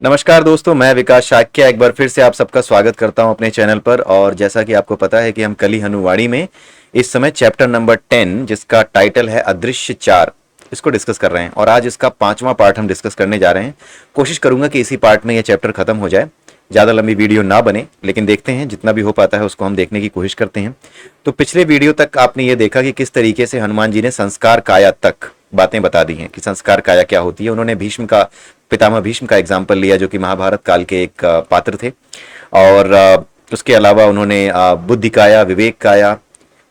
नमस्कार दोस्तों, मैं विकास शाक्य एक बार फिर से आप सबका स्वागत करता हूं अपने चैनल पर। और जैसा कि आपको पता है कि हम कली हनुवाणी में इस समय चैप्टर नंबर 10 जिसका टाइटल है अदृश्य चार, इसको डिस्कस कर रहे हैं। और आज इसका 5वां पार्ट हम डिस्कस करने जा रहे हैं। कोशिश करूंगा कि इसी पार्ट में यह चैप्टर खत्म हो जाए, ज़्यादा लंबी वीडियो ना बने, लेकिन देखते हैं जितना भी हो पाता है उसको हम देखने की कोशिश करते हैं। तो पिछले वीडियो तक आपने ये देखा कि किस तरीके से हनुमान जी ने संस्कार काया तक बातें बता दी हैं कि संस्कार काया क्या होती है। उन्होंने भीष्म का, पितामह भीष्म का एग्जाम्पल लिया जो कि महाभारत काल के एक पात्र थे। और उसके अलावा उन्होंने बुद्धि काया, विवेक काया,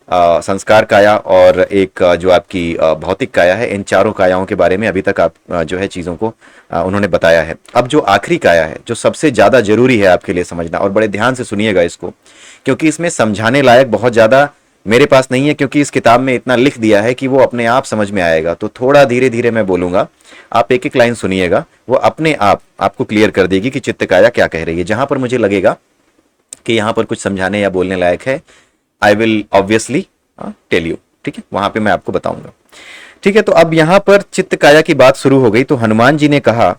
संस्कार काया और एक जो आपकी भौतिक काया है, इन चारों कायाओं के बारे में अभी तक आप जो है चीज़ों को उन्होंने बताया है। अब जो आखिरी काया है, जो सबसे ज़्यादा जरूरी है आपके लिए समझना, और बड़े ध्यान से सुनिएगा इसको, क्योंकि इसमें समझाने लायक बहुत ज़्यादा मेरे पास नहीं है, क्योंकि इस किताब में इतना लिख दिया है कि वो अपने आप समझ में आएगा। तो थोड़ा धीरे धीरे मैं बोलूंगा, आप एक एक लाइन सुनिएगा, वो अपने आप आपको क्लियर कर देगी कि चित्त काया क्या कह रही है। जहां पर मुझे लगेगा कि यहां पर कुछ समझाने या बोलने लायक है, I will obviously tell you, ठीक है, वहां पे मैं आपको बताऊंगा। ठीक है, तो अब यहां पर चित्त काया की बात शुरू हो गई। तो हनुमान जी ने कहा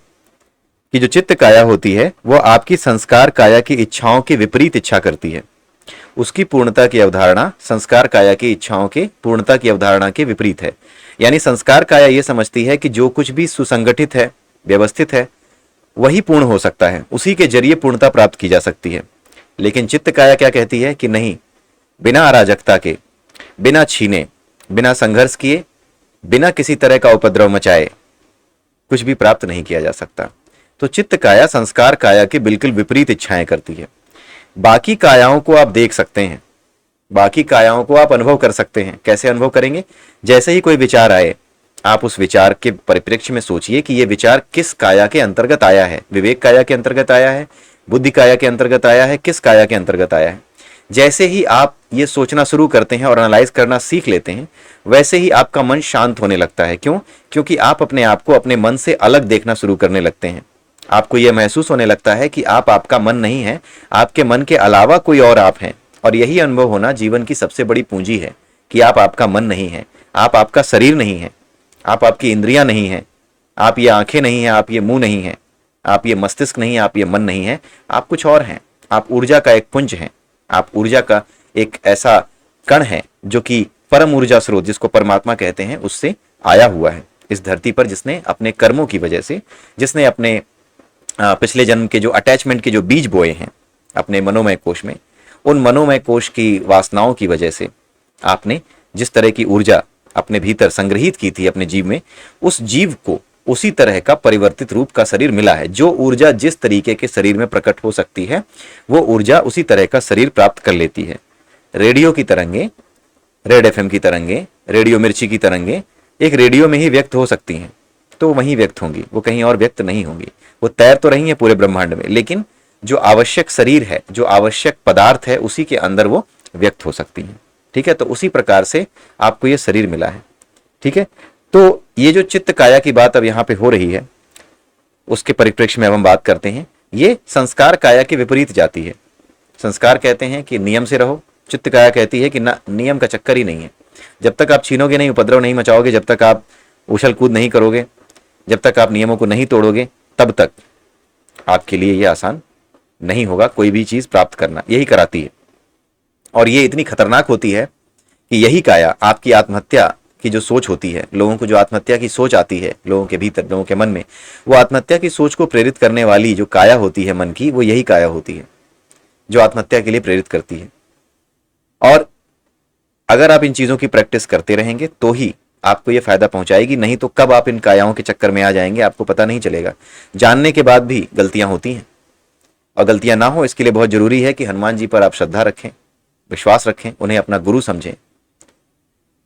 कि जो चित्त काया होती है वो आपकी संस्कार काया की इच्छाओं के विपरीत इच्छा करती है। उसकी पूर्णता की अवधारणा संस्कार काया की इच्छाओं के पूर्णता की अवधारणा के विपरीत है। यानी संस्कार काया यह समझती है कि जो कुछ भी सुसंगठित है, व्यवस्थित है, वही पूर्ण हो सकता है, उसी के जरिए पूर्णता प्राप्त की जा सकती है। लेकिन चित्त काया क्या कहती है कि नहीं, बिना अराजकता के, बिना छीने, बिना संघर्ष किए, बिना किसी तरह का उपद्रव मचाए कुछ भी प्राप्त नहीं किया जा सकता। तो चित्त काया संस्कार काया के बिल्कुल विपरीत इच्छाएं करती है। बाकी कायाओं को आप देख सकते हैं, बाकी कायाओं को आप अनुभव कर सकते हैं। कैसे अनुभव करेंगे? जैसे ही कोई विचार आए, आप उस विचार के परिप्रेक्ष्य में सोचिए कि यह विचार किस काया के अंतर्गत आया है। विवेक काया के अंतर्गत आया है, बुद्धि काया के अंतर्गत आया है, किस काया के अंतर्गत आया है। जैसे ही आप ये सोचना शुरू करते हैं और एनालाइज करना सीख लेते हैं, वैसे ही आपका मन शांत होने लगता है। क्यों? क्योंकि आप अपने आप को अपने मन से अलग देखना शुरू करने लगते हैं। आपको यह महसूस होने लगता है कि आप आपका मन नहीं है, आपके मन के अलावा कोई और आप हैं। और यही अनुभव होना जीवन की सबसे बड़ी पूंजी है कि आप आपका मन नहीं है, आप आपका शरीर नहीं है, आप आपकी इंद्रियां नहीं है, आप ये आंखें नहीं है, आप ये मुंह नहीं है, आप ये मस्तिष्क नहीं है, आप ये मन नहीं है, आप कुछ और हैं। आप ऊर्जा का एक पुंज हैं, आप ऊर्जा का एक ऐसा कण है जो कि परम ऊर्जा स्रोत, जिसको परमात्मा कहते हैं, उससे आया हुआ है इस धरती पर, जिसने अपने कर्मों की वजह से, जिसने अपने पिछले जन्म के जो अटैचमेंट के जो बीज बोए हैं अपने मनोमय कोश में, उन मनोमय कोश की वासनाओं की वजह से आपने जिस तरह की ऊर्जा अपने भीतर संग्रहित की थी अपने जीव में, उस जीव को उसी तरह का परिवर्तित रूप का शरीर मिला है। जो ऊर्जा जिस तरीके के शरीर में प्रकट हो सकती है, वो ऊर्जा उसी तरह का शरीर प्राप्त कर लेती है। रेडियो की तरंगे, रेड एफएम की तरंगे, रेडियो मिर्ची की तरंगे एक रेडियो में ही व्यक्त हो सकती हैं, तो वहीं व्यक्त होंगी, वो कहीं और व्यक्त नहीं होंगी। वो तैर तो रही है पूरे ब्रह्मांड में, लेकिन जो आवश्यक शरीर है, जो आवश्यक पदार्थ है, उसी के अंदर वो व्यक्त हो सकती हैं। ठीक है, तो उसी प्रकार से आपको ये शरीर मिला है। ठीक है, तो ये जो चित्त काया की बात अब यहाँ पे हो रही है, उसके परिप्रेक्ष्य में अब हम बात करते हैं। ये संस्कार काया के विपरीत जाती है। संस्कार कहते हैं कि नियम से रहो, चित्त काया कहती है कि ना, नियम का चक्कर ही नहीं है। जब तक आप छीनोगे नहीं, उपद्रव नहीं मचाओगे, जब तक आप उछल कूद नहीं करोगे, जब तक आप नियमों को नहीं तोड़ोगे, तब तक आपके लिए यह आसान नहीं होगा कोई भी चीज प्राप्त करना। यही कराती है। और ये इतनी खतरनाक होती है कि यही काया आपकी आत्महत्या की जो सोच होती है, लोगों को जो आत्महत्या की सोच आती है लोगों के भीतर, लोगों के मन में, वो आत्महत्या की सोच को प्रेरित करने वाली जो काया होती है मन की, वो यही काया होती है जो आत्महत्या के लिए प्रेरित करती है। और अगर आप इन चीजों की प्रैक्टिस करते रहेंगे तो ही आपको ये फायदा पहुंचाएगी, नहीं तो कब आप इन कायाओं के चक्कर में आ जाएंगे आपको पता नहीं चलेगा। जानने के बाद भी गलतियां होती हैं, और गलतियां ना हो इसके लिए बहुत जरूरी है कि हनुमान जी पर आप श्रद्धा रखें, विश्वास रखें, उन्हें अपना गुरु समझें,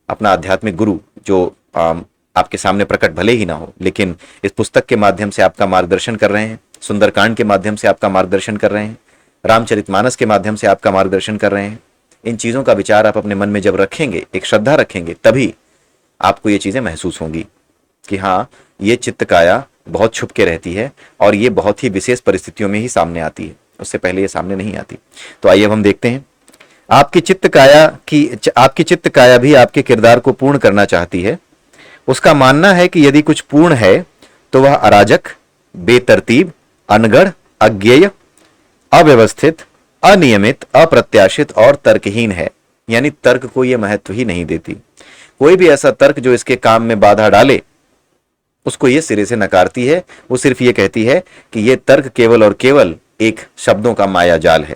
अपना आध्यात्मिक गुरु जो आपके सामने प्रकट भले ही ना हो, लेकिन इस पुस्तक के माध्यम से आपका मार्गदर्शन कर रहे हैं, सुंदरकांड के माध्यम से आपका मार्गदर्शन कर रहे हैं, रामचरितमानस के माध्यम से आपका मार्गदर्शन कर रहे हैं। इन चीजों का विचार आप अपने मन में जब रखेंगे, एक श्रद्धा रखेंगे, तभी आपको ये चीजें महसूस होंगी कि हाँ, ये चित्त काया बहुत छुप के रहती है और ये बहुत ही विशेष परिस्थितियों में ही सामने आती है, उससे पहले ये सामने नहीं आती। तो आइए अब हम देखते हैं। आपकी चित्त काया भी आपके किरदार को पूर्ण करना चाहती है। उसका मानना है कि यदि कुछ पूर्ण है तो वह अराजक, बेतरतीब अनगढ़, अज्ञेय, अव्यवस्थित, अनियमित, अप्रत्याशित और तर्कहीन है। यानी तर्क को यह महत्व ही नहीं देती। कोई भी ऐसा तर्क जो इसके काम में बाधा डाले उसको ये सिरे से नकारती है। वो सिर्फ ये कहती है कि ये तर्क केवल और केवल एक शब्दों का माया जाल है,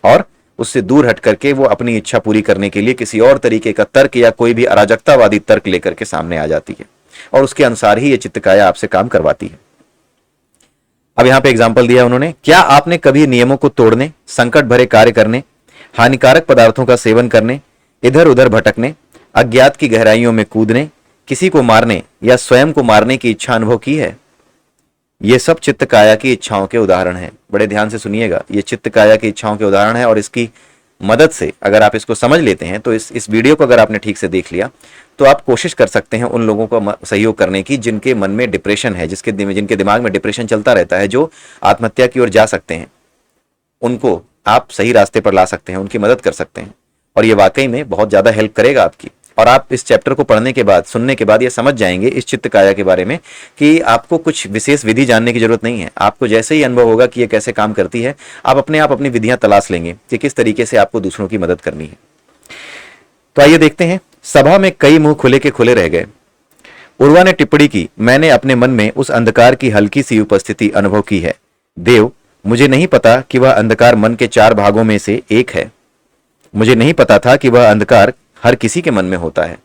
और उससे दूर हट करके वो अपनी इच्छा पूरी करने के लिए किसी और तरीके का तर्क या कोई भी अराजकतावादी तर्क लेकर के सामने आ जाती है, और उसके अनुसार ही ये चित्तकाया आपसे काम करवाती है। अब यहां पे एग्जाम्पल दिया उन्होंने, क्या आपने कभी नियमों को तोड़ने, संकट भरे कार्य करने, हानिकारक पदार्थों का सेवन करने, इधर उधर भटकने, अज्ञात की गहराइयों में कूदने, किसी को मारने या स्वयं को मारने की इच्छा अनुभव की है? ये सब चित्त काया की इच्छाओं के उदाहरण हैं। बड़े ध्यान से सुनिएगा, ये चित्त काया की इच्छाओं के उदाहरण है, और इसकी मदद से अगर आप इसको समझ लेते हैं तो इस वीडियो को अगर आपने ठीक से देख लिया तो आप कोशिश कर सकते हैं उन लोगों को सहयोग करने की जिनके मन में डिप्रेशन है, जिनके दिमाग में डिप्रेशन चलता रहता है, जो आत्महत्या की ओर जा सकते हैं। उनको आप सही रास्ते पर ला सकते हैं, उनकी मदद कर सकते हैं, और ये वाकई में बहुत ज्यादा हेल्प करेगा आपकी। और आप इस चैप्टर को पढ़ने के बाद, सुनने के बाद ये समझ जाएंगे इस चित्त काया के बारे में कि आपको कुछ विशेष विधि जानने की जरूरत नहीं है। आपको जैसे ही अनुभव होगा कि ये कैसे काम करती है, आप अपने आप अपनी विधियां तलाश लेंगे कि किस तरीके से आपको दूसरों की मदद करनी है। तो आइए देखते हैं। सभा में कई मुंह खुले के खुले रह गए। उर्वा ने टिप्पणी की, मैंने अपने मन में उस अंधकार की हल्की सी उपस्थिति अनुभव की है। देव, मुझे नहीं पता कि वह अंधकार मन के 4 भागों में से एक है। मुझे नहीं पता था कि वह अंधकार हर किसी के मन में होता है।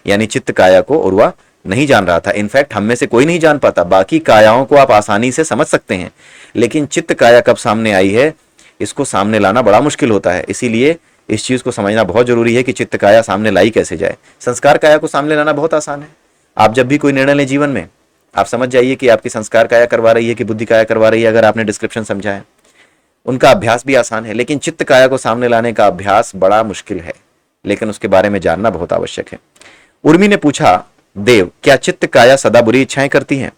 यानी चित्त काया को उर्वा नहीं जान रहा था। इनफैक्ट हम में से कोई नहीं जान पाता। बाकी कायाओं को आप आसानी से समझ सकते हैं, लेकिन चित्त काया कब सामने आई है, इसको सामने लाना बड़ा मुश्किल होता है। इसीलिए इस चीज को समझना बहुत जरूरी है कि चित्त काया सामने लाई कैसे जाए। संस्कार काया को सामने लाना बहुत आसान है। आप जब भी कोई निर्णय लें जीवन में, आप समझ जाइए कि आपकी संस्कार काया करवा रही है कि बुद्धि काया करवा रही है, अगर आपने डिस्क्रिप्शन समझा है। उनका अभ्यास भी आसान है, लेकिन चित्त काया को सामने लाने का अभ्यास बड़ा मुश्किल है, लेकिन उसके बारे में जानना बहुत आवश्यक है। उर्मी ने पूछा, देव, क्या चित्त काया सदा बुरी इच्छाएं करती हैं?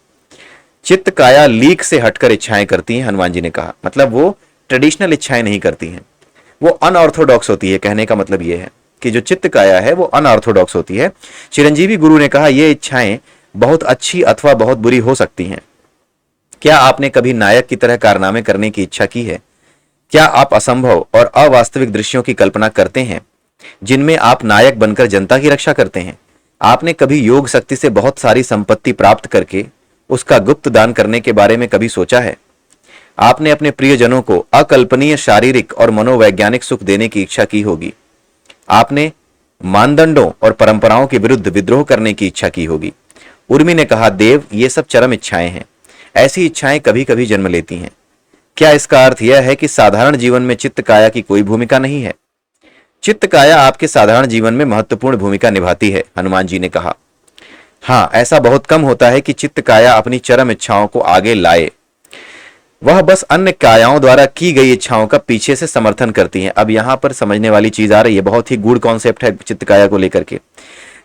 चित्त काया लीक से हटकर इच्छाएं करती हैं, हनुमान जी ने कहा। मतलब वो ट्रेडिशनल इच्छाएं नहीं करती हैं, वो अनऑर्थोडॉक्स होती है। कहने का मतलब ये है कि जो चित्त काया है वो अनऑर्थोडॉक्स होती है। चिरंजीवी गुरु ने कहा, ये इच्छाएं बहुत अच्छी अथवा बहुत बुरी हो सकती हैं। क्या आपने कभी नायक की तरह कारनामे करने की इच्छा की है? क्या आप असंभव और अवास्तविक दृश्यों की कल्पना करते हैं जिनमें आप नायक बनकर जनता की रक्षा करते हैं? आपने कभी योग शक्ति से बहुत सारी संपत्ति प्राप्त करके उसका गुप्त दान करने के बारे में कभी सोचा है? आपने अपने प्रियजनों को अकल्पनीय शारीरिक और मनोवैज्ञानिक सुख देने की इच्छा की होगी। आपने मानदंडों और परंपराओं के विरुद्ध विद्रोह करने की इच्छा की होगी। उर्मी ने कहा, देव, ये सब चरम इच्छाएं हैं। ऐसी इच्छाएं कभी कभी जन्म लेती हैं। क्या इसका अर्थ यह है कि साधारण जीवन में चित्त काया की कोई भूमिका नहीं है? चित्त काया आपके साधारण जीवन में महत्वपूर्ण भूमिका निभाती है, हनुमान जी ने कहा। हाँ, ऐसा बहुत कम होता है कि चित्त काया अपनी चरम इच्छाओं को आगे लाए। वह बस अन्य कायाओं द्वारा की गई इच्छाओं का पीछे से समर्थन करती हैं। अब यहां पर समझने वाली चीज आ रही है, बहुत ही गूढ़ कॉन्सेप्ट है चित्त काया को लेकर के।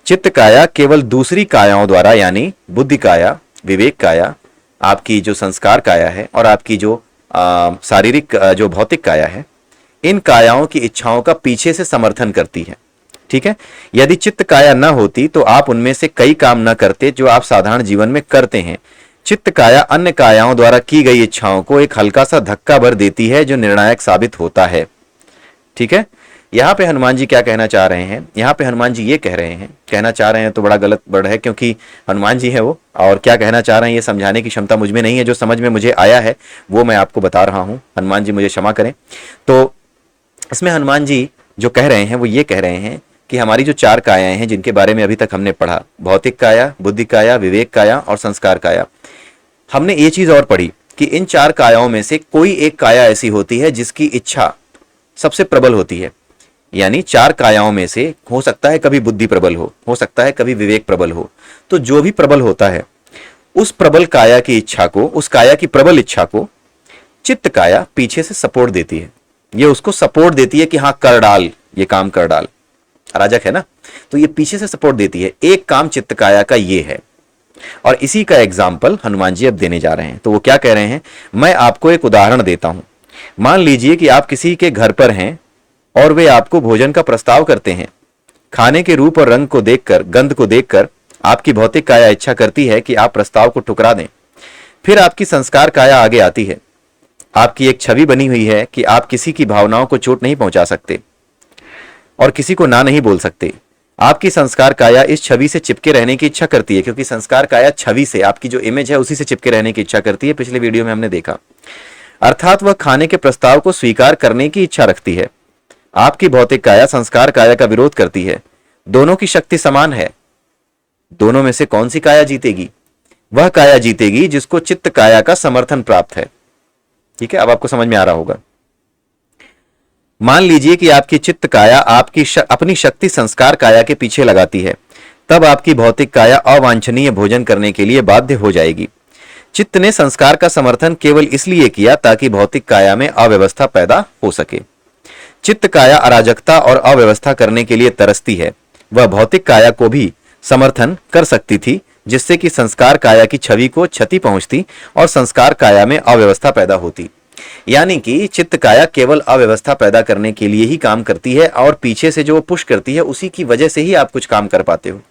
चित्त काया केवल दूसरी कायाओं द्वारा, यानी बुद्धि काया, विवेक काया, आपकी जो संस्कार काया है और आपकी जो शारीरिक जो भौतिक काया है, इन कायाओं की इच्छाओं का पीछे से समर्थन करती है। ठीक है। यदि चित्त काया न होती तो आप उनमें से कई काम न करते जो आप साधारण जीवन में करते हैं। चित्त काया अन्य कायाओं द्वारा की गई इच्छाओं को एक हल्का सा धक्का भर देती है जो निर्णायक साबित होता है। ठीक है। यहां पे हनुमान जी क्या कहना चाह रहे हैं? यहां पे हनुमान जी ये कह रहे हैं, कहना चाह रहे हैं तो बड़ा गलत वर्ड है, क्योंकि हनुमान जी है वो, और क्या कहना चाह रहे हैं ये समझाने की क्षमता मुझ में नहीं है। जो समझ में मुझे आया है वो मैं आपको बता रहा हूं। हनुमान जी मुझे क्षमा करें। तो इसमें हनुमान जी जो कह रहे हैं वो ये कह रहे हैं कि हमारी जो 4 कायाएं हैं जिनके बारे में अभी तक हमने पढ़ा, भौतिक काया, बुद्धि काया, विवेक काया और संस्कार काया, हमने ये चीज और पढ़ी कि इन 4 कायाओं में से कोई एक काया ऐसी होती है जिसकी इच्छा सबसे प्रबल होती है। यानी 4 कायाओं में से हो सकता है कभी बुद्धि प्रबल हो सकता है कभी विवेक प्रबल हो। तो जो भी प्रबल होता है उस प्रबल काया की इच्छा को, उस काया की प्रबल इच्छा को चित्त काया पीछे से सपोर्ट देती है। ये उसको सपोर्ट देती है कि हाँ कर डाल, ये काम कर डाल। अराजक है ना, तो ये पीछे से सपोर्ट देती है। एक काम चित्त काया का ये है, और इसी का एग्जाम्पल हनुमान जी अब देने जा रहे हैं। तो वो क्या कह रहे हैं, मैं आपको एक उदाहरण देता हूं। मान लीजिए कि आप किसी के घर पर हैं और वे आपको भोजन का प्रस्ताव करते हैं। खाने के रूप और रंग को देखकर, गंध को देखकर आपकी भौतिक काया इच्छा करती है कि आप प्रस्ताव को ठुकरा दें। फिर आपकी संस्कार काया आगे आती है। आपकी एक छवि बनी हुई है कि आप किसी की भावनाओं को चोट नहीं पहुंचा सकते और किसी को ना नहीं बोल सकते। आपकी संस्कार काया इस छवि से चिपके रहने की इच्छा करती है, क्योंकि संस्कार काया छवि से, आपकी जो इमेज है उसी से चिपके रहने की इच्छा करती है, पिछले वीडियो में हमने देखा। अर्थात वह खाने के प्रस्ताव को स्वीकार करने की इच्छा रखती है। आपकी भौतिक काया संस्कार काया का विरोध करती है। दोनों की शक्ति समान है। दोनों में से कौन सी काया जीतेगी? वह काया जीतेगी जिसको चित्त काया का समर्थन प्राप्त है। ठीक है, अब आपको समझ में आ रहा होगा। मान लीजिए कि आपकी चित्त काया आपकी अपनी शक्ति संस्कार काया के पीछे लगाती है, तब आपकी भौतिक काया अवांछनीय भोजन करने के लिए बाध्य हो जाएगी। चित्त ने संस्कार का समर्थन केवल इसलिए किया ताकि भौतिक काया में अव्यवस्था पैदा हो सके। चित्त काया अराजकता और अव्यवस्था करने के लिए तरसती है। वह भौतिक काया को भी समर्थन कर सकती थी, जिससे कि संस्कार काया की छवि को क्षति पहुंचती और संस्कार काया में अव्यवस्था पैदा होती। यानी कि चित्त काया केवल अव्यवस्था पैदा करने के लिए ही काम करती है और पीछे से जो पुश करती है उसी की वजह से ही आप कुछ काम कर पाते हो।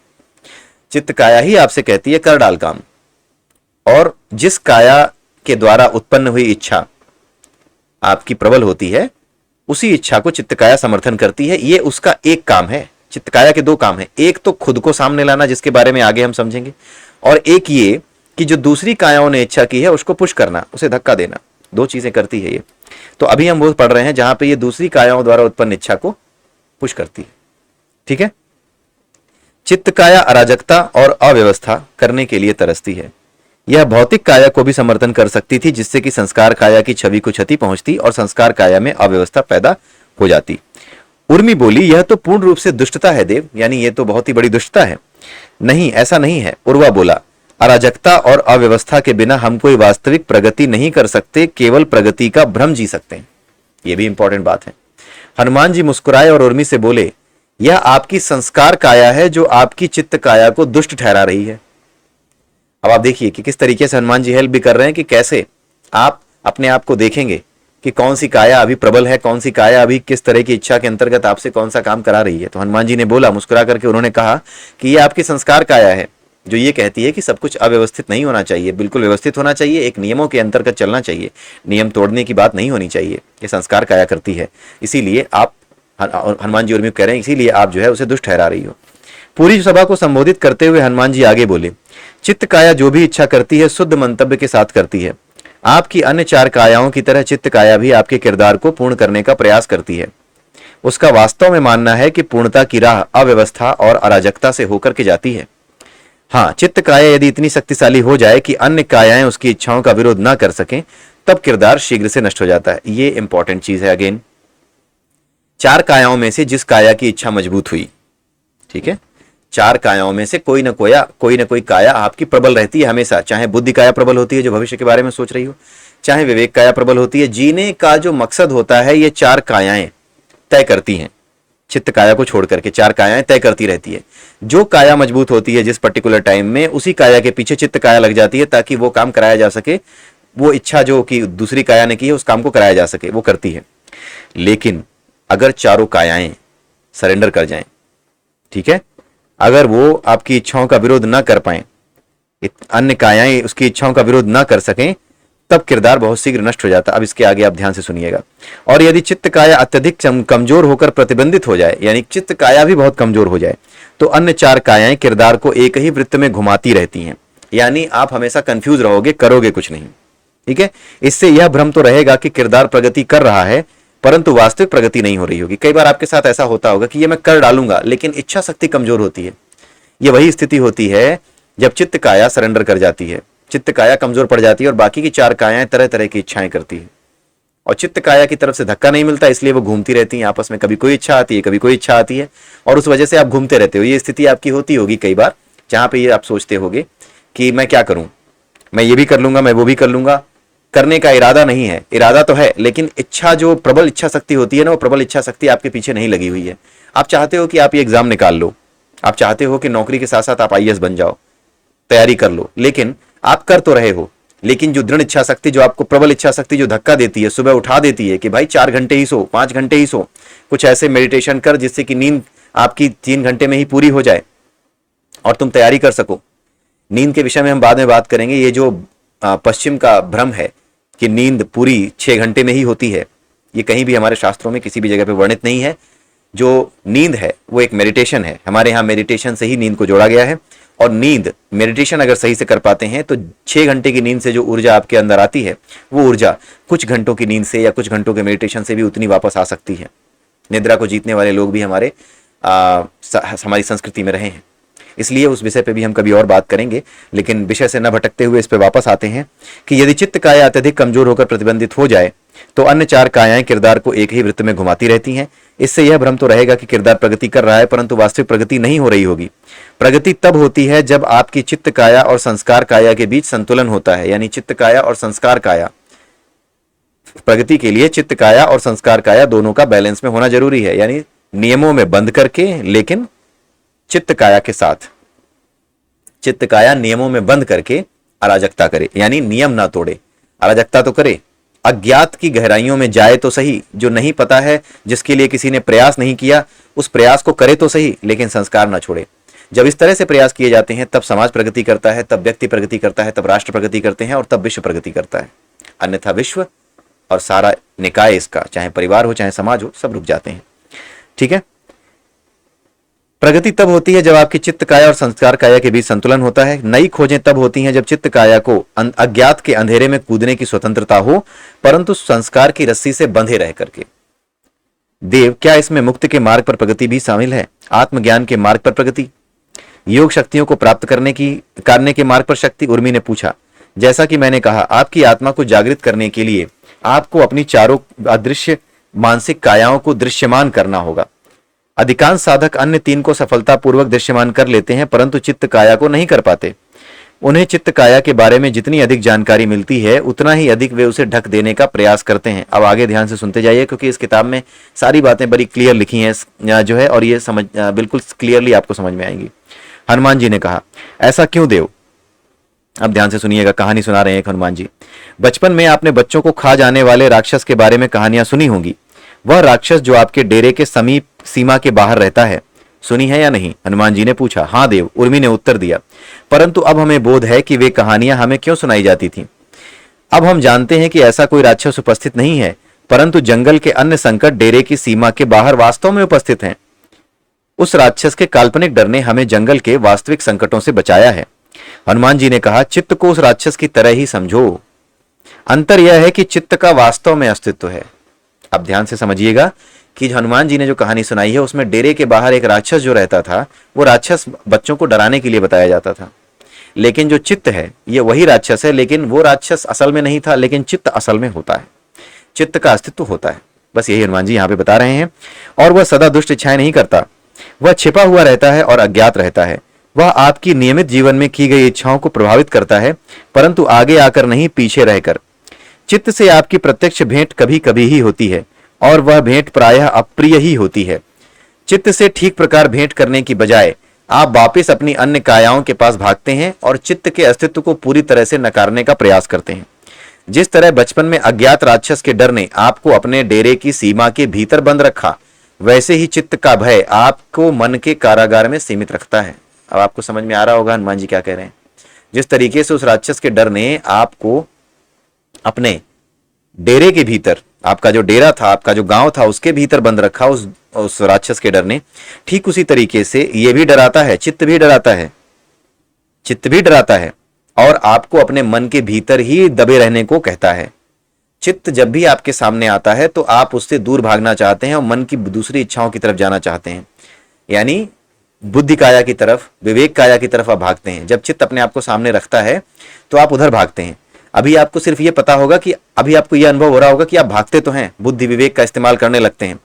चित्त काया ही आपसे कहती है कर डाल काम, और जिस काया के द्वारा उत्पन्न हुई इच्छा आपकी प्रबल होती है उसी इच्छा को चित्त काया समर्थन करती है। ये उसका एक काम है। चित्त काया के दो काम है, एक तो खुद को सामने लाना, जिसके बारे में आगे हम समझेंगे, और एक ये कि जो दूसरी कायाओं ने इच्छा की है उसको पुश करना, उसे धक्का देना। दो चीजें करती है ये। तो अभी हम वो पढ़ रहे हैं जहां पे ये दूसरी कायाओं द्वारा उत्पन्न इच्छा को पुश करती है। ठीक है, चित्त काया अराजकता और अव्यवस्था करने के लिए तरसती है। यह भौतिक काया को भी समर्थन कर सकती थी, जिससे कि संस्कार काया की छवि को क्षति पहुंचती और संस्कार काया में अव्यवस्था पैदा हो जाती। उर्मी बोली, यह तो पूर्ण रूप से दुष्टता है देव, यानी ये तो बहुत ही बड़ी दुष्टता है। नहीं, ऐसा नहीं है। उर्वा बोला, अराजकता और अव्यवस्था के बिना हम कोई वास्तविक प्रगति नहीं कर सकते, केवल प्रगति का भ्रम जी सकते हैं। यह भी इंपॉर्टेंट बात है। हनुमान जी मुस्कुराए और उर्मी से बोले, यह आपकी संस्कार काया है जो आपकी चित्त काया को दुष्ट ठहरा रही है। अब आप देखिए कि किस तरीके से हनुमान जी हेल्प भी कर रहे हैं कि कैसे आप अपने आप को देखेंगे कि कौन सी काया अभी प्रबल है, कौन सी काया अभी किस तरह की इच्छा के अंतर्गत आपसे कौन सा काम करा रही है। तो हनुमान जी ने बोला, मुस्कुरा करके उन्होंने कहा कि यह आपकी संस्कार काया है जो ये कहती है कि सब कुछ अव्यवस्थित नहीं होना चाहिए, बिल्कुल व्यवस्थित होना चाहिए, एक नियमों के अंतर्गत चलना चाहिए, नियम तोड़ने की बात नहीं होनी चाहिए। ये संस्कार काया करती है। इसीलिए आप, हनुमान जी उर्मी कह रहे हैं, इसीलिए आप जो है उसे दुष्ट ठहरा रही हो। पूरी सभा को संबोधित करते हुए हनुमान जी आगे बोले, चित्त काया जो भी इच्छा करती है शुद्ध मंतव्य के साथ करती है। आपकी अन्य चार कायाओं की तरह चित्त काया भी आपके किरदार को पूर्ण करने का प्रयास करती है। उसका वास्तव में मानना है कि पूर्णता की राह अव्यवस्था और अराजकता से होकर के जाती है। हाँ, चित्त काया यदि इतनी शक्तिशाली हो जाए कि अन्य कायाएं उसकी इच्छाओं का विरोध ना कर सकें, तब किरदार शीघ्र से नष्ट हो जाता है। ये इंपॉर्टेंट चीज है। अगेन, चार कायाओं में से जिस काया की इच्छा मजबूत हुई, ठीक है, चार कायाओं में से कोई ना कोई काया आपकी प्रबल रहती है हमेशा। चाहे बुद्धि काया प्रबल होती है जो भविष्य के बारे में सोच रही हो, चाहे विवेक काया प्रबल होती है। जीने का जो मकसद होता है ये चार कायाएं तय करती हैं। चित्त काया को छोड़ करके चार कायाएं तय करती रहती है। जो काया मजबूत होती है जिस पर्टिकुलर टाइम में, उसी काया के पीछे चित्त काया लग जाती है ताकि वो काम कराया जा सके, वो इच्छा जो कि दूसरी काया ने की है उस काम को कराया जा सके, वो करती है। लेकिन अगर चारों कायाएं सरेंडर कर जाएं, ठीक है, अगर वो आपकी इच्छाओं का विरोध ना कर पाए, अन्य कायाएं उसकी इच्छाओं का विरोध ना कर सकें, तब किरदार बहुत शीघ्र नष्ट हो जाता। अब इसके आगे आप ध्यान से सुनिएगा। और यदि चित्त काया अत्यधिक कमजोर होकर प्रतिबंधित हो जाए, यानी चित्त काया भी बहुत कमजोर हो जाए, तो अन्य चार कायाएं किरदार को एक ही वृत्त में घुमाती रहती हैं। यानी आप हमेशा कंफ्यूज रहोगे, करोगे कुछ नहीं। ठीक है, इससे यह भ्रम तो रहेगा कि किरदार प्रगति कर रहा है, परंतु वास्तविक प्रगति नहीं हो रही होगी। कई बार आपके साथ ऐसा होता होगा कि ये मैं कर डालूंगा, लेकिन इच्छा शक्ति कमजोर होती है। ये वही स्थिति होती है जब चित्त काया सरेंडर कर जाती है, चित्त काया कमजोर पड़ जाती है और बाकी की चार कायाएं तरह तरह की इच्छाएं करती है, और चित्त काया की तरफ से धक्का नहीं मिलता, इसलिए वो घूमती रहती है आपस में। कभी कोई इच्छा आती है, कभी कोई इच्छा आती है, और उस वजह से आप घूमते रहते हो। ये स्थिति आपकी होती होगी कई बार, जहां पे ये आप सोचते होगे कि मैं क्या करूं, मैं ये भी कर लूंगा, मैं वो भी कर लूंगा। करने का इरादा नहीं है, इरादा तो है, लेकिन इच्छा, जो प्रबल इच्छा शक्ति होती है ना, वो प्रबल इच्छा शक्ति आपके पीछे नहीं लगी हुई है। आप चाहते हो कि आप ये एग्जाम निकाल लो, आप चाहते हो कि नौकरी के साथ साथ आप आईएएस बन जाओ, तैयारी कर लो, लेकिन आप कर तो रहे हो, लेकिन जो दृढ़ इच्छा शक्ति, जो आपको प्रबल इच्छा शक्ति जो धक्का देती है, सुबह उठा देती है कि भाई 4 घंटे ही सो, 5 घंटे ही सो, कुछ ऐसे मेडिटेशन कर जिससे कि नींद आपकी 3 घंटे में ही पूरी हो जाए और तुम तैयारी कर सको। नींद के विषय में हम बाद में बात करेंगे। ये जो पश्चिम का भ्रम है कि नींद पूरी 6 घंटे में ही होती है, ये कहीं भी हमारे शास्त्रों में किसी भी जगह पे वर्णित नहीं है। जो नींद है वो एक मेडिटेशन है, हमारे यहाँ मेडिटेशन से ही नींद को जोड़ा गया है। और नींद मेडिटेशन अगर सही से कर पाते हैं तो 6 घंटे की नींद से जो ऊर्जा आपके अंदर आती है वो ऊर्जा कुछ घंटों की नींद से या कुछ घंटों के मेडिटेशन से भी उतनी वापस आ सकती है। निद्रा को जीतने वाले लोग भी हमारी संस्कृति में रहे हैं, इसलिए उस विषय पे भी हम कभी और बात करेंगे। लेकिन विषय से न भटकते हुए इस पे वापस आते हैं कि यदि चित्त काया अत्यधिक कमजोर होकर प्रतिबंधित हो जाए तो अन्य 4 कायाएं किरदार को एक ही वृत्त में घुमाती रहती हैं। इससे यह भ्रम तो रहेगा कि किरदार प्रगति कर रहा है, परंतु वास्तविक प्रगति नहीं हो रही होगी। प्रगति तब होती है जब आपकी चित्त काया और संस्कार काया के बीच संतुलन होता है, यानी चित्त काया और संस्कार काया, प्रगति के लिए चित्त काया और संस्कार काया दोनों का बैलेंस में होना जरूरी है। यानी नियमों में बंद करके लेकिन चित्त काया के साथ, चित्त काया नियमों में बंद करके अराजकता करे, यानी नियम ना तोड़े, अराजकता तो करे, अज्ञात की गहराइयों में जाए तो सही, जो नहीं पता है, जिसके लिए किसी ने प्रयास नहीं किया, उस प्रयास को करे तो सही, लेकिन संस्कार ना छोड़े। जब इस तरह से प्रयास किए जाते हैं तब समाज प्रगति करता है, तब व्यक्ति प्रगति करता है, तब राष्ट्र प्रगति करते हैं और तब विश्व प्रगति करता है। अन्यथा विश्व और सारा निकाय इसका, चाहे परिवार हो चाहे समाज हो, सब रुक जाते हैं। ठीक है। प्रगति तब होती है जब आपकी चित्त काया और संस्कार काया के बीच संतुलन होता है। नई खोजें तब होती हैं जब चित्त काया को अज्ञात के अंधेरे में कूदने की स्वतंत्रता हो, परंतु संस्कार की रस्सी से बंधे रह करके। देव, क्या इसमें मुक्ति के मार्ग पर प्रगति भी शामिल है? आत्मज्ञान के मार्ग पर प्रगति, योग शक्तियों को प्राप्त करने के मार्ग पर शक्ति? उर्मी ने पूछा। जैसा कि मैंने कहा, आपकी आत्मा को जागृत करने के लिए आपको अपनी चारों अदृश्य मानसिक कायाओं को दृश्यमान करना होगा। अधिकांश साधक अन्य 3 को सफलतापूर्वक दृश्यमान कर लेते हैं, परंतु चित्त काया को नहीं कर पाते। उन्हें चित्त काया के बारे में जितनी अधिक जानकारी मिलती है उतना ही अधिक वे उसे ढक देने का प्रयास करते हैं। अब आगे ध्यान से सुनते जाइए, क्योंकि इस किताब में सारी बातें बड़ी क्लियर लिखी हैं जो है, और ये बिल्कुल क्लियरली आपको समझ में आएंगी। हनुमान जी ने कहा, ऐसा क्यों देव? अब ध्यान से सुनिएगा, कहानी सुना रहे हैं हनुमान जी। बचपन में आपने बच्चों को खा जाने वाले राक्षस के बारे में कहानियां सुनी होंगी। वह राक्षस जो आपके डेरे के समीप सीमा के बाहर रहता है, सुनी है या नहीं? हनुमान जी ने पूछा। हाँ देव, उर्मी ने उत्तर दिया। परंतु अब हमें बोध है कि वे कहानियां हमें क्यों सुनाई जाती थीं। अब हम जानते हैं कि ऐसा कोई राक्षस उपस्थित नहीं है, परंतु जंगल के अन्य संकट डेरे की सीमा के बाहर वास्तव में उपस्थित हैं। उस राक्षस के काल्पनिक डर ने हमें जंगल के वास्तविक संकटों से बचाया है। हनुमान जी ने कहा, चित्त को उस राक्षस की तरह ही समझो। अंतर यह है कि चित्त का वास्तव में अस्तित्व है। अब ध्यान से समझिएगा कि हनुमान जी ने जो कहानी सुनाई है उसमें डेरे के बाहर एक राक्षस जो रहता था, वो राक्षस बच्चों को डराने के लिए बताया जाता था। लेकिन जो चित्त है ये वही राक्षस है, लेकिन वो राक्षस असल में नहीं था, लेकिन चित्त असल में होता है, चित्त का अस्तित्व होता है। बस यही हनुमान जी यहाँ पे बता रहे हैं। और वह सदा दुष्ट इच्छाएं नहीं करता, वह छिपा हुआ रहता है और अज्ञात रहता है। वह आपकी नियमित जीवन में की गई इच्छाओं को प्रभावित करता है, परंतु आगे आकर नहीं, पीछे रहकर। चित्त से आपकी प्रत्यक्ष भेंट कभी कभी ही होती है, और वह भेंट प्रायः अप्रिय ही होती है। चित्त से ठीक प्रकार भेंट करने की बजाय आप वापस अपनी अन्य कायाओं के पास भागते हैं और चित्त के अस्तित्व को पूरी तरह से नकारने का प्रयास करते हैं। जिस तरह बचपन में अज्ञात राक्षस के डर ने आपको अपने डेरे की सीमा के भीतर बंद रखा, वैसे ही चित्त का भय आपको मन के कारागार में सीमित रखता है। अब आपको समझ में आ रहा होगा हनुमान जी क्या कह रहे हैं। जिस तरीके से उस राक्षस के डर ने आपको अपने डेरे के भीतर, आपका जो डेरा था, आपका जो गांव था, उसके भीतर बंद रखा उस राक्षस के डर ने, ठीक उसी तरीके से ये भी डराता है, चित्त भी डराता है, चित्त भी डराता है और आपको अपने मन के भीतर ही दबे रहने को कहता है। चित्त जब भी आपके सामने आता है तो आप उससे दूर भागना चाहते हैं और मन की दूसरी इच्छाओं की तरफ जाना चाहते हैं, यानी बुद्धि काया की तरफ, विवेक काया की तरफ आप भागते हैं। जब चित्त अपने आप को सामने रखता है तो आप उधर भागते हैं। अभी आपको सिर्फ ये पता होगा कि अभी आपको यह अनुभव हो रहा होगा कि आप भागते तो हैं, बुद्धि विवेक का इस्तेमाल करने लगते हैं,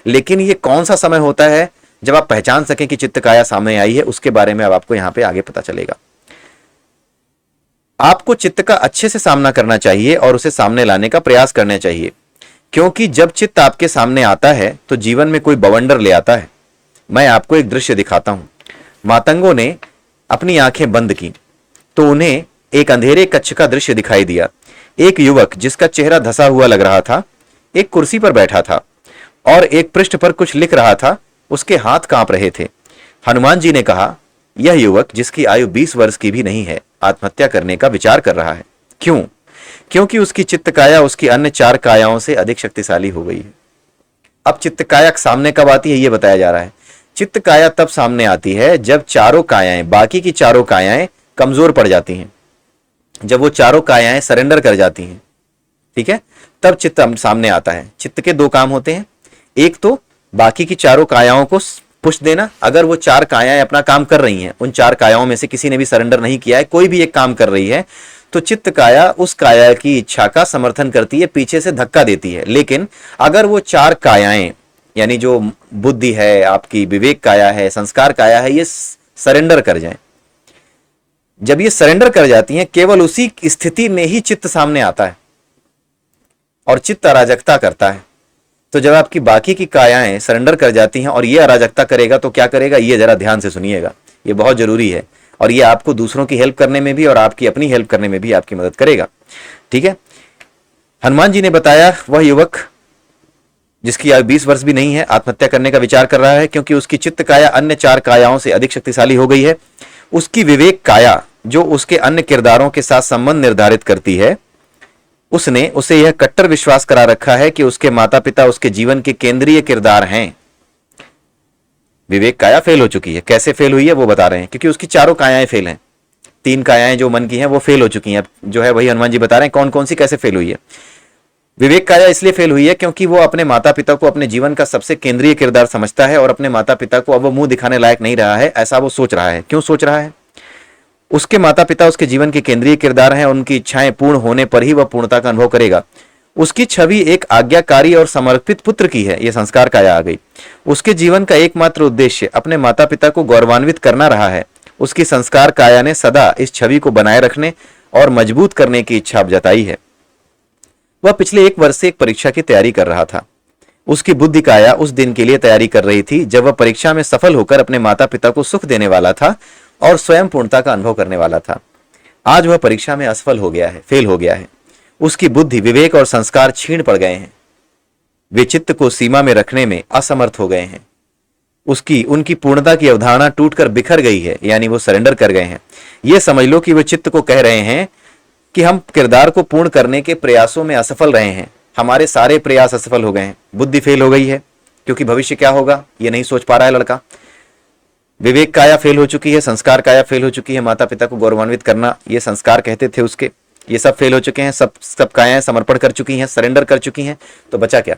लेकिन ये कौन सा समय होता है जब आप पहचान सकें कि चित्त काया सामने आई है, उसके बारे में अब आपको यहां पे आगे पता चलेगा। आपको चित्त का अच्छे से सामना करना चाहिए और उसे सामने लाने का प्रयास करना चाहिए, क्योंकि जब चित्त आपके सामने आता है तो जीवन में कोई बवंडर ले आता है। मैं आपको एक दृश्य दिखाता हूं। मातंगों ने अपनी आंखें बंद की तो उन्हें एक अंधेरे कक्ष का दृश्य दिखाई दिया। एक युवक जिसका चेहरा धसा हुआ लग रहा था, एक कुर्सी पर बैठा था और एक पृष्ठ पर कुछ लिख रहा था। उसके हाथ कांप रहे थे। हनुमान जी ने कहा, यह युवक जिसकी आयु 20 वर्ष की भी नहीं है, आत्महत्या करने का विचार कर रहा है। क्यों? क्योंकि उसकी चित्त काया उसकी अन्य 4 कायाओं से अधिक शक्तिशाली हो गई है। अब चित्त काया सामने कब आती है ये बताया जा रहा है। चित्त काया तब सामने आती है जब चारों कायाएं, बाकी की चारों कायाएं कमजोर पड़ जाती हैं, जब वो चारों कायाएं सरेंडर कर जाती हैं, ठीक है, तब चित्त सामने आता है। चित्त के 2 काम होते हैं, एक तो बाकी की चारों कायाओं को पुश देना। अगर वो 4 कायाएं अपना काम कर रही हैं, उन 4 कायाओं में से किसी ने भी सरेंडर नहीं किया है, कोई भी एक काम कर रही है, तो चित्त काया उस काया की इच्छा का समर्थन करती है, पीछे से धक्का देती है। लेकिन अगर वो 4 कायाएं, यानी जो बुद्धि है, आपकी विवेक काया है, संस्कार काया है, ये सरेंडर कर जाएं, जब ये सरेंडर कर जाती हैं, केवल उसी स्थिति में ही चित्त सामने आता है और चित्त अराजकता करता है। तो जब आपकी बाकी की कायाएं सरेंडर कर जाती हैं और ये अराजकता करेगा तो क्या करेगा, ये जरा ध्यान से सुनिएगा, ये बहुत जरूरी है और ये आपको दूसरों की हेल्प करने में भी और आपकी अपनी हेल्प करने में भी आपकी मदद करेगा। ठीक है, हनुमान जी ने बताया वह युवक जिसकी आयु 20 वर्ष भी नहीं है आत्महत्या करने का विचार कर रहा है, क्योंकि उसकी चित्त काया अन्य 4 कायाओं से अधिक शक्तिशाली हो गई है। उसकी विवेक काया जो उसके अन्य किरदारों के साथ संबंध निर्धारित करती है, उसने उसे यह कट्टर विश्वास करा रखा है कि उसके माता पिता उसके जीवन के केंद्रीय किरदार हैं। विवेक काया फेल हो चुकी है। कैसे फेल हुई है वो बता रहे हैं, क्योंकि उसकी चारों कायाएं फेल हैं। 3 कायाएं जो मन की हैं वो फेल हो चुकी हैं। अब जो है वही हनुमान जी बता रहे हैं कौन कौन सी कैसे फेल हुई है। विवेक काया इसलिए फेल हुई है क्योंकि वो अपने माता पिता को अपने जीवन का सबसे केंद्रीय किरदार समझता है और अपने माता पिता को अब वो मुंह दिखाने लायक नहीं रहा है, ऐसा वो सोच रहा है। क्यों सोच रहा है? उसके माता पिता उसके जीवन के केंद्रीय किरदार हैं, उनकी इच्छाएं पूर्ण होने पर ही वह पूर्णता का अनुभव करेगा। उसकी छवि एक आज्ञाकारी और समर्पित पुत्र की है, यह संस्कार काया आ गई। उसके जीवन का एकमात्र उद्देश्य अपने माता पिता को गौरवान्वित करना रहा है। उसकी संस्कार काया ने सदा इस छवि को बनाए रखने और मजबूत करने की इच्छा जताई है। वह पिछले 1 वर्ष से एक परीक्षा की तैयारी कर रहा था। उसकी बुद्धि काया उस दिन के लिए तैयारी कर रही थी जब वह परीक्षा में सफल होकर अपने माता पिता को सुख देने वाला था और स्वयं पूर्णता का अनुभव करने वाला था। आज वह परीक्षा में असफल हो गया है, फेल हो गया है। उसकी बुद्धि, विवेक और संस्कार छीण पड़ गए हैं। वे चित्त को सीमा में रखने में असमर्थ हो गए हैं। उनकी पूर्णता की अवधारणा टूटकर बिखर गई है, यानी वो सरेंडर कर गए हैं। यह समझ लो कि वे चित्त को कह रहे हैं कि हम किरदार को पूर्ण करने के प्रयासों में असफल रहे हैं, हमारे सारे प्रयास असफल हो गए हैं। बुद्धि फेल हो गई है क्योंकि भविष्य क्या होगा ये नहीं सोच पा रहा है लड़का। विवेक काया फेल हो चुकी है, संस्कार काया फेल हो चुकी है। माता पिता को गौरवान्वित करना ये संस्कार कहते थे उसके, ये सब फेल हो चुके हैं। सब कायाएं समर्पण कर चुकी हैं, सरेंडर कर चुकी हैं। तो बचा क्या?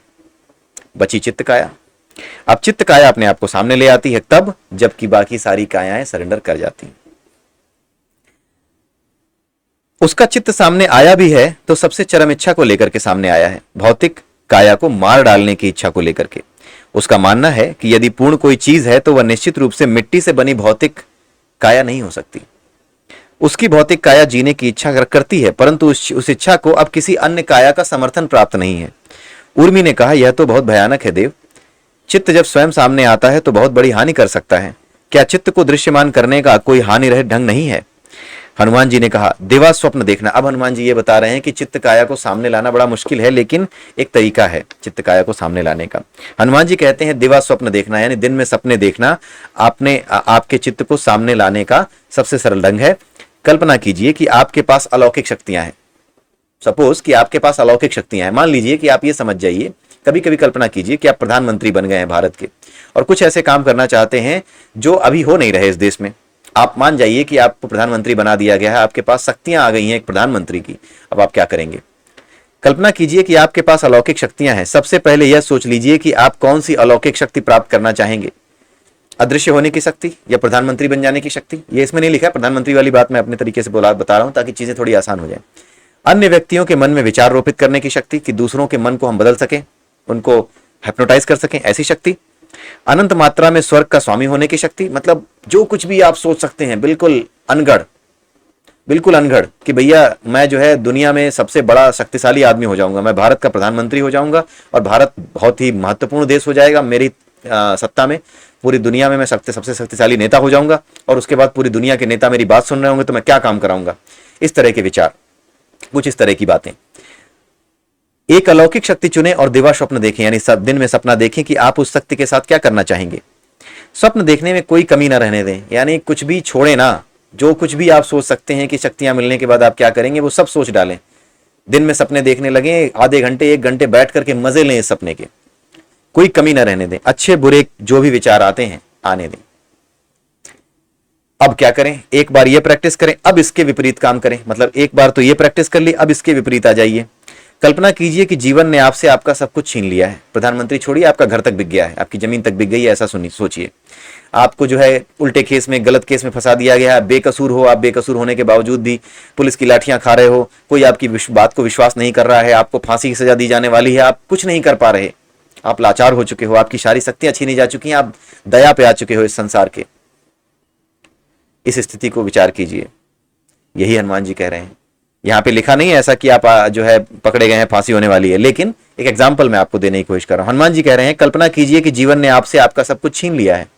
बची चित्त काया। अब चित्त काया अपने आप को सामने ले आती है तब जबकि बाकी सारी कायाएं सरेंडर कर जाती हैं। उसका चित्त सामने आया भी है तो सबसे चरम इच्छा को लेकर के सामने आया है, भौतिक काया को मार डालने की इच्छा को लेकर के। उसका मानना है कि यदि पूर्ण कोई चीज है तो वह निश्चित रूप से मिट्टी से बनी भौतिक काया नहीं हो सकती। उसकी भौतिक काया जीने की इच्छा करती है, परंतु उस इच्छा को अब किसी अन्य काया का समर्थन प्राप्त नहीं है। उर्मी ने कहा, यह तो बहुत भयानक है देव। चित्त जब स्वयं सामने आता है तो बहुत बड़ी हानि कर सकता है। क्या चित्त को दृश्यमान करने का कोई हानि रहित ढंग नहीं है? हनुमान जी ने कहा, दिवा स्वप्न देखना। अब हनुमान जी ये बता रहे हैं कि चित्त काया को सामने लाना बड़ा मुश्किल है, लेकिन एक तरीका है चित्त काया को सामने लाने का। हनुमान जी कहते हैं दिवा स्वप्न देखना, यानी दिन में सपने देखना आपके चित्त को सामने लाने का सबसे सरल ढंग है। कल्पना कीजिए कि आपके पास अलौकिक शक्तियां हैं। सपोज कि आपके पास अलौकिक शक्तियां हैं। मान लीजिए कि आप ये समझ जाइए, कभी कभी कल्पना कीजिए कि आप प्रधानमंत्री बन गए हैं भारत के और कुछ ऐसे काम करना चाहते हैं जो अभी हो नहीं रहे इस देश में। आप मान जाइए कि आपको प्रधानमंत्री बना दिया गया है, आपके पास शक्तियां आ गई हैं एक प्रधानमंत्री की। अब आप क्या करेंगे? कल्पना कीजिए कि आपके पास अलौकिक शक्तियां हैं। सबसे पहले यह सोच लीजिए कि आप कौन सी अलौकिक शक्ति प्राप्त करना चाहेंगे, अदृश्य होने की शक्ति या प्रधानमंत्री बन जाने की शक्ति। ये इसमें नहीं लिखा है, प्रधानमंत्री वाली बात मैं अपने तरीके से बता रहा हूं ताकि चीजें थोड़ी आसान हो जाए। अन्य व्यक्तियों के मन में विचार रोपित करने की शक्ति, कि दूसरों के मन को हम बदल सकें, उनको हिप्नोटाइज कर सकें, ऐसी शक्ति। अनंत मात्रा में स्वर्ग का स्वामी होने की शक्ति, मतलब जो कुछ भी आप सोच सकते हैं बिल्कुल अनगढ़ कि भैया मैं जो है दुनिया में सबसे बड़ा शक्तिशाली आदमी हो जाऊंगा, मैं भारत का प्रधानमंत्री हो जाऊंगा और भारत बहुत ही महत्वपूर्ण देश हो जाएगा मेरी सत्ता में। पूरी दुनिया में मैं सबसे शक्तिशाली नेता हो जाऊंगा और उसके बाद पूरी दुनिया के नेता मेरी बात सुन रहे होंगे तो मैं क्या काम कराऊंगा। इस तरह के विचार, कुछ इस तरह की बातें। एक अलौकिक शक्ति चुने और दिवा स्वप्न देखें, यानी सब दिन में सपना देखें कि आप उस शक्ति के साथ क्या करना चाहेंगे। स्वप्न देखने में कोई कमी ना रहने दें, यानी कुछ भी छोड़े ना, जो कुछ भी आप सोच सकते हैं कि शक्तियां मिलने के बाद आप क्या करेंगे, वो सब सोच डालें। दिन में सपने देखने लगे, आधे घंटे 1 घंटे बैठ करके मजे लें इस सपने के, कोई कमी ना रहने दें, अच्छे बुरे जो भी विचार आते हैं आने दें। अब क्या करें, एक बार ये प्रैक्टिस करें, अब इसके विपरीत काम करें। मतलब एक बार तो ये प्रैक्टिस कर ली, अब इसके विपरीत आ जाइए। कल्पना कीजिए कि जीवन ने आपसे आपका सब कुछ छीन लिया है। प्रधानमंत्री छोड़िए, आपका घर तक बिक गया है, आपकी जमीन तक बिक गई है, ऐसा सुनिए, सोचिए। आपको जो है उल्टे केस में, गलत केस में फंसा दिया गया है, बेकसूर हो, आप बेकसूर होने के बावजूद भी पुलिस की लाठियां खा रहे हो, कोई आपकी बात को विश्वास नहीं कर रहा है, आपको फांसी की सजा दी जाने वाली है, आप कुछ नहीं कर पा रहे, आप लाचार हो चुके हो, आपकी सारी शक्तियां छीनी जा चुकी हैं, आप दया पे आ चुके हो इस संसार के। इस स्थिति को विचार कीजिए, यही हनुमान जी कह रहे हैं। यहां पे लिखा नहीं है ऐसा कि आप जो है पकड़े गए हैं, फांसी होने वाली है, लेकिन एक एग्जाम्पल मैं आपको देने की कोशिश कर रहा हूं। हनुमान जी कह रहे हैं, कल्पना कीजिए कि जीवन ने आपसे आपका सब कुछ छीन लिया है।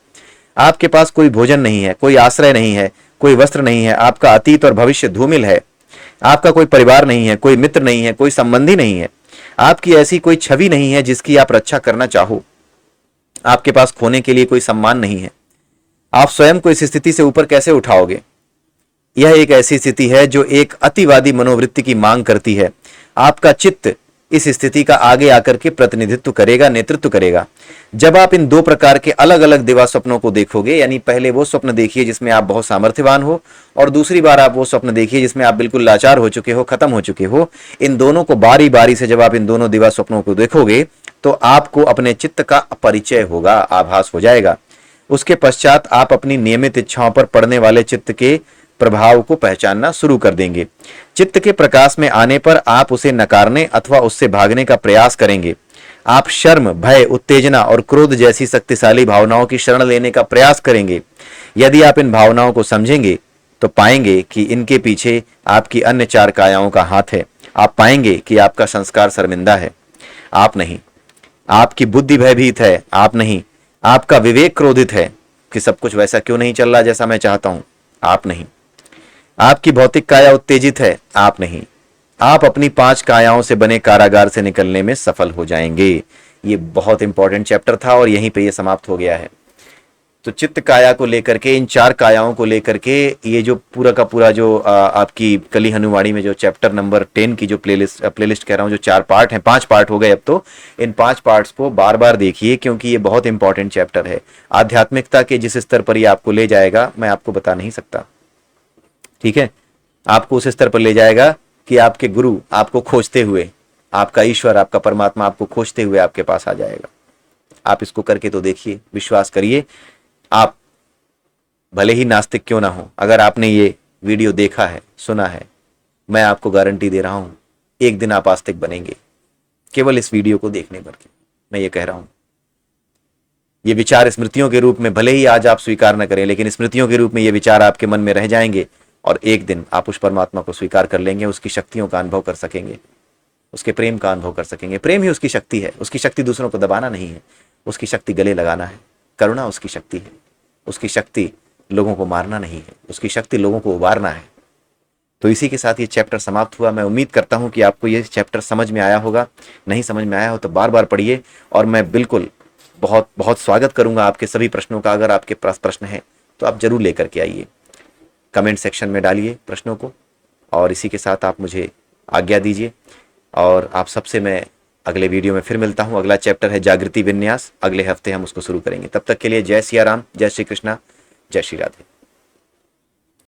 आपके पास कोई भोजन नहीं है, कोई आश्रय नहीं है, कोई वस्त्र नहीं है, आपका अतीत और भविष्य धूमिल है, आपका कोई परिवार नहीं है, कोई मित्र नहीं है, कोई संबंधी नहीं है, आपकी ऐसी कोई छवि नहीं है जिसकी आप रक्षा करना चाहो, आपके पास खोने के लिए कोई सम्मान नहीं है। आप स्वयं को इस स्थिति से ऊपर कैसे उठाओगे? यह एक ऐसी स्थिति है जो एक अतिवादी मनोवृत्ति की मांग करती है। आपका चित्त इस स्थिति का आगे आकर के प्रतिनिधित्व करेगा, नेतृत्व करेगा। जब आप इन दो प्रकार के अलग अलग दिवा स्वप्नों को देखोगे, यानी पहले वो स्वप्न देखिए जिसमें आप बहुत सामर्थ्यवान हो, और दूसरी बार आप वो स्वप्न देखिए जिसमें आप बिल्कुल लाचार हो चुके हो, खत्म हो चुके हो। इन दोनों को बारी बारी से जब आप इन दोनों दिवा स्वप्नों को देखोगे तो आपको अपने चित्त का परिचय होगा, आभास हो जाएगा। उसके पश्चात आप अपनी नियमित इच्छाओं पर पड़ने वाले चित्त के प्रभाव को पहचानना शुरू कर देंगे। चित्त के प्रकाश में आने पर आप उसे नकारने अथवा उससे भागने का प्रयास करेंगे। आप शर्म, भय, उत्तेजना और क्रोध जैसी शक्तिशाली भावनाओं की शरण लेने का प्रयास करेंगे। यदि आप इन भावनाओं को समझेंगे तो पाएंगे कि इनके पीछे आपकी अन्य 4 कायाओं का हाथ है। आप पाएंगे कि आपका संस्कार शर्मिंदा है, आप नहीं। आपकी बुद्धि भयभीत है, आप नहीं। आपका विवेक क्रोधित है कि सब कुछ वैसा क्यों नहीं चल रहा जैसा मैं चाहता हूं, आप नहीं। आपकी भौतिक काया उत्तेजित है, आप नहीं। आप अपनी 5 कायाओं से बने कारागार से निकलने में सफल हो जाएंगे। ये बहुत इंपॉर्टेंट चैप्टर था और यहीं पे ये समाप्त हो गया है। तो चित्त काया को लेकर के, इन 4 कायाओं को लेकर के ये जो पूरा का पूरा जो आपकी कली हनुवाणी में जो चैप्टर नंबर 10 की जो प्लेलिस्ट कह रहा हूँ, जो 4 पार्ट हैं, 5 पार्ट हो गए अब तो। इन 5 पार्ट्स को बार बार देखिए क्योंकि ये बहुत इंपॉर्टेंट चैप्टर है। आध्यात्मिकता के जिस स्तर पर ये आपको ले जाएगा मैं आपको बता नहीं सकता, ठीक है। आपको उस स्तर पर ले जाएगा कि आपके गुरु आपको खोजते हुए, आपका ईश्वर, आपका परमात्मा आपको खोजते हुए आपके पास आ जाएगा। आप इसको करके तो देखिए, विश्वास करिए। आप भले ही नास्तिक क्यों ना हो, अगर आपने ये वीडियो देखा है, सुना है, मैं आपको गारंटी दे रहा हूं एक दिन आप आस्तिक बनेंगे, केवल इस वीडियो को देखने पर के मैं ये कह रहा हूं। ये विचार स्मृतियों के रूप में भले ही आज आप स्वीकार न करें, लेकिन स्मृतियों के रूप में ये विचार आपके मन में रह जाएंगे और एक दिन आप उस परमात्मा को स्वीकार कर लेंगे, उसकी शक्तियों का अनुभव कर सकेंगे, उसके प्रेम का अनुभव कर सकेंगे। प्रेम ही उसकी शक्ति है। उसकी शक्ति दूसरों को दबाना नहीं है, उसकी शक्ति गले लगाना है। करुणा उसकी शक्ति है, उसकी शक्ति लोगों को मारना नहीं है, उसकी शक्ति लोगों को उबारना है। तो इसी के साथ ये चैप्टर समाप्त हुआ। मैं उम्मीद करता हूं कि आपको ये चैप्टर समझ में आया होगा। नहीं समझ में आया हो तो बार बार पढ़िए, और मैं बिल्कुल बहुत बहुत स्वागत करूंगा आपके सभी प्रश्नों का। अगर आपके पास प्रश्न है तो आप जरूर लेकर के आइए, कमेंट सेक्शन में डालिए प्रश्नों को। और इसी के साथ आप मुझे आज्ञा दीजिए, और आप सबसे मैं अगले वीडियो में फिर मिलता हूं। अगला चैप्टर है जागृति विन्यास, अगले हफ्ते हम उसको शुरू करेंगे। तब तक के लिए जय सिया राम, जय श्री कृष्णा, जय श्री राधे।